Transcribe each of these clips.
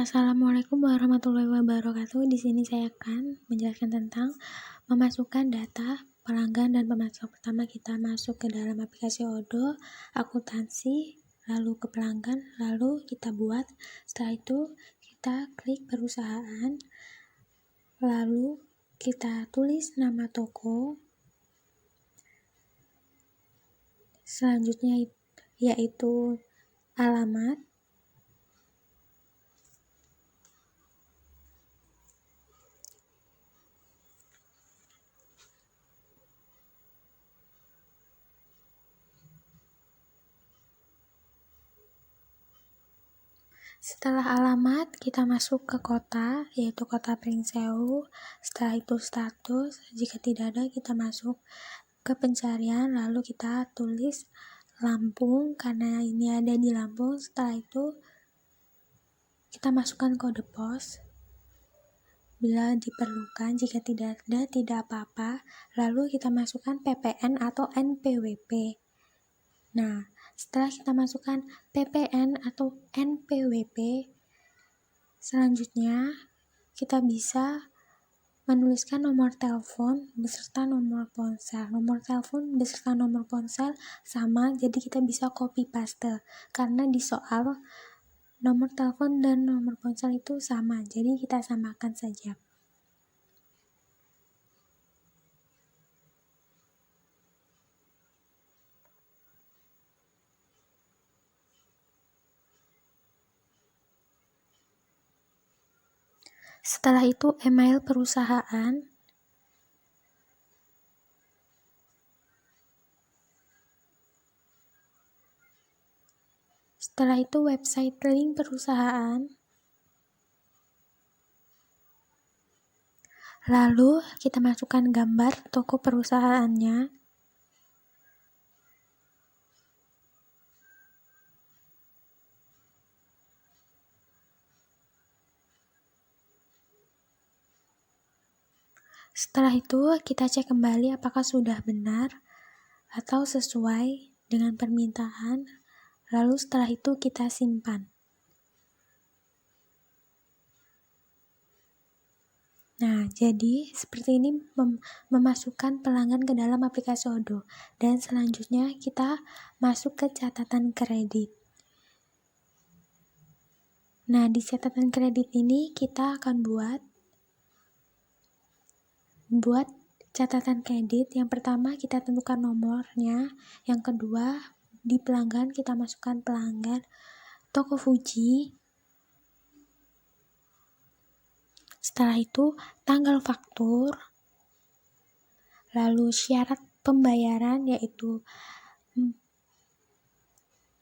Assalamualaikum warahmatullahi wabarakatuh. Di sini saya akan menjelaskan tentang memasukkan data pelanggan dan pemasok. Pertama kita masuk ke dalam aplikasi Odoo, akuntansi, lalu ke pelanggan, lalu kita buat. Setelah itu kita klik perusahaan, lalu kita tulis nama toko. Selanjutnya yaitu alamat. Setelah alamat, kita masuk ke kota, yaitu kota Pringsewu. Setelah itu status, jika tidak ada kita masuk ke pencarian, lalu kita tulis Lampung, karena ini ada di Lampung. Setelah itu, kita masukkan kode pos, bila diperlukan. Jika tidak ada, tidak apa-apa. Lalu kita masukkan PPN atau NPWP. Nah, setelah kita masukkan PPN atau NPWP, selanjutnya kita bisa menuliskan nomor telepon beserta nomor ponsel. Nomor telepon beserta nomor ponsel sama, jadi kita bisa copy paste. Karena di soal nomor telepon dan nomor ponsel itu sama, jadi kita samakan saja. Setelah itu email perusahaan, setelah itu website link perusahaan, lalu kita masukkan gambar toko perusahaannya, setelah itu kita cek kembali apakah sudah benar atau sesuai dengan permintaan, lalu setelah itu kita simpan. Nah, jadi seperti ini memasukkan pelanggan ke dalam aplikasi Odoo. Dan selanjutnya kita masuk ke catatan kredit. Nah, di catatan kredit ini kita akan buat catatan kredit. Yang pertama kita tentukan nomornya, yang kedua di pelanggan kita masukkan pelanggan toko Fuji. Setelah itu tanggal faktur, lalu syarat pembayaran yaitu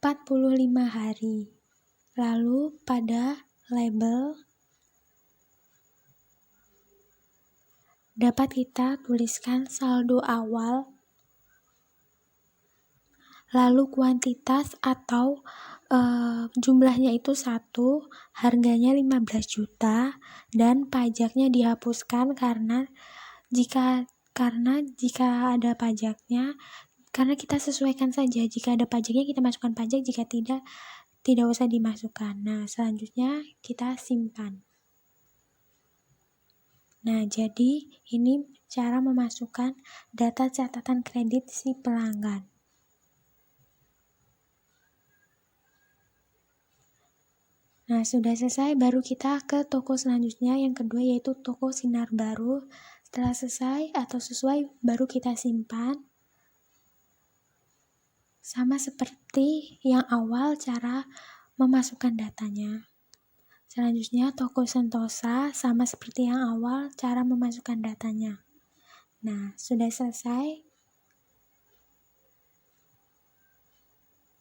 45 hari. Lalu pada label dapat kita tuliskan saldo awal, lalu kuantitas atau jumlahnya itu 1, harganya 15 juta, dan pajaknya dihapuskan karena jika ada pajaknya, karena kita sesuaikan saja, jika ada pajaknya kita masukkan pajak, jika tidak usah dimasukkan. Nah, selanjutnya kita simpan. Nah, jadi ini cara memasukkan data catatan kredit si pelanggan. Nah, sudah selesai, baru kita ke toko selanjutnya, yang kedua yaitu toko Sinar Baru. Setelah selesai atau sesuai, baru kita simpan. Sama seperti yang awal cara memasukkan datanya. Selanjutnya toko Sentosa, sama seperti yang awal cara memasukkan datanya. Nah, sudah selesai,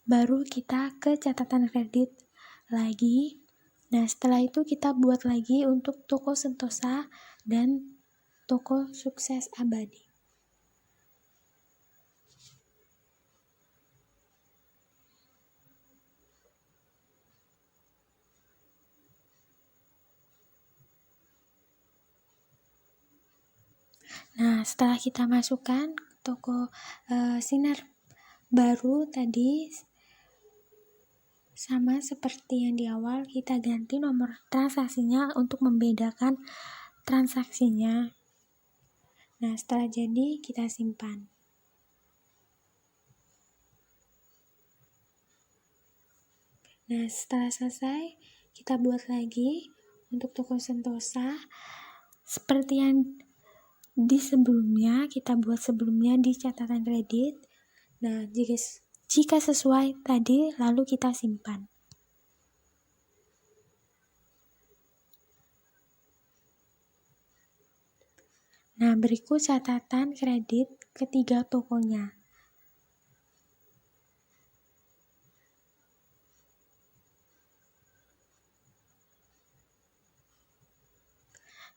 baru kita ke catatan kredit lagi. Nah, setelah itu kita buat lagi untuk toko Sentosa dan toko Sukses Abadi. Nah, setelah kita masukkan toko Sinar Baru tadi, Sama seperti yang di awal, kita ganti nomor transaksinya untuk membedakan transaksinya. Nah, setelah jadi, kita simpan. Nah, setelah selesai, kita buat lagi untuk toko Sentosa. Seperti yang di sebelumnya, kita buat sebelumnya di catatan kredit. Nah, jika sesuai tadi, lalu kita simpan. Nah, berikut catatan kredit ketiga tokonya.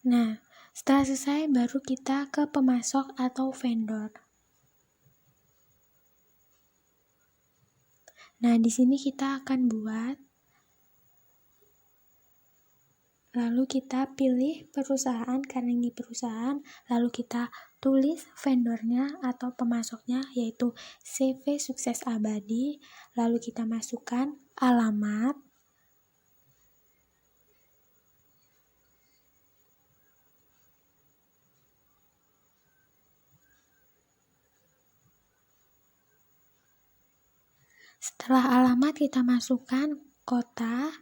Nah, setelah selesai baru kita ke pemasok atau vendor. Nah, di sini kita akan buat, lalu kita pilih perusahaan karena ini perusahaan, lalu kita tulis vendornya atau pemasoknya yaitu CV Sukses Abadi, lalu kita masukkan alamat. Setelah alamat kita masukkan kota,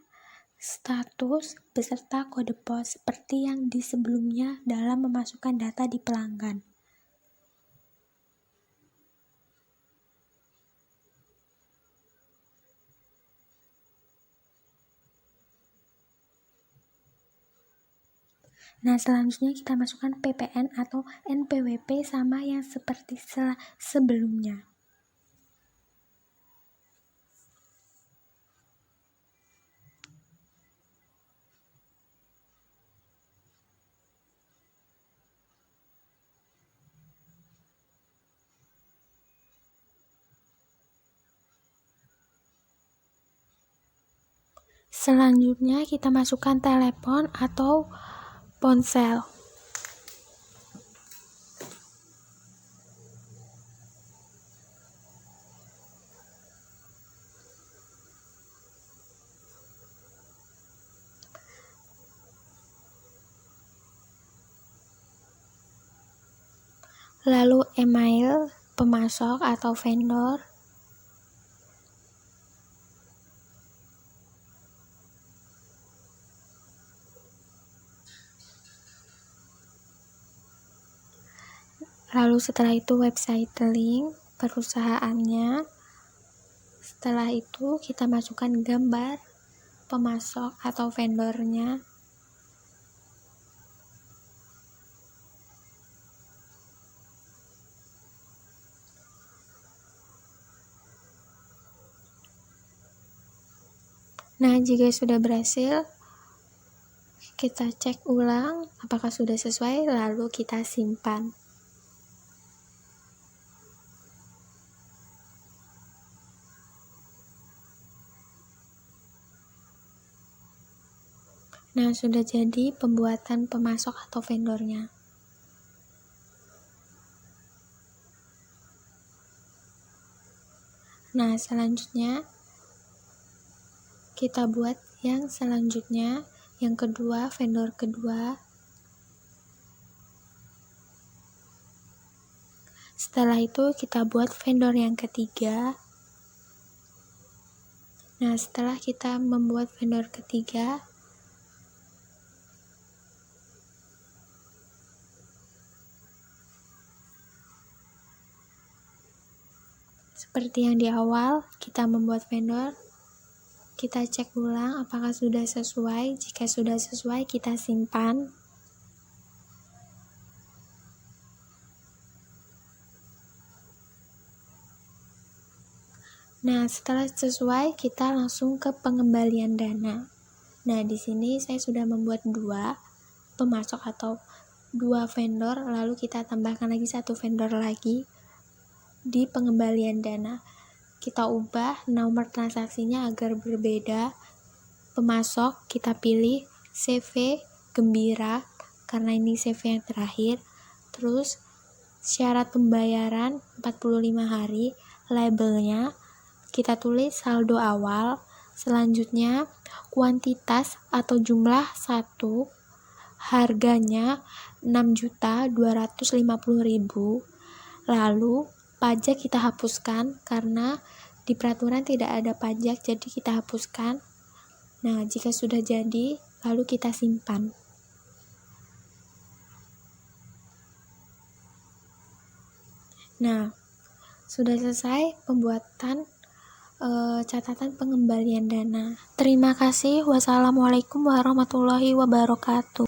status, beserta kode pos seperti yang di sebelumnya dalam memasukkan data di pelanggan. Nah, selanjutnya kita masukkan PPN atau NPWP sama yang seperti sebelumnya. Selanjutnya kita masukkan telepon atau ponsel. Lalu email pemasok atau vendor. Lalu setelah itu website link perusahaannya. Setelah itu kita masukkan gambar pemasok atau vendornya. Nah, jika sudah berhasil, kita cek ulang apakah sudah sesuai, lalu kita simpan. Nah, sudah jadi pembuatan pemasok atau vendornya. Nah, selanjutnya kita buat yang selanjutnya, yang kedua, vendor kedua. Setelah itu kita buat vendor yang ketiga. Nah, setelah kita membuat vendor ketiga, seperti yang di awal, kita membuat vendor, kita cek ulang apakah sudah sesuai. Jika sudah sesuai, kita simpan. Nah, setelah sesuai, kita langsung ke pengembalian dana. Nah, di sini saya sudah membuat dua pemasok atau dua vendor, lalu kita tambahkan lagi satu vendor lagi di pengembalian dana. Kita ubah nomor transaksinya agar berbeda. Pemasok kita pilih CV Gembira karena ini CV yang terakhir. Terus syarat pembayaran 45 hari, labelnya kita tulis saldo awal, Selanjutnya, kuantitas atau jumlah 1, harganya 6.250.000. Lalu, pajak kita hapuskan karena di peraturan tidak ada pajak, jadi kita hapuskan. Nah, jika sudah jadi, lalu kita simpan. Nah, sudah selesai pembuatan catatan pengembalian dana. Terima kasih. Wassalamualaikum warahmatullahi wabarakatuh.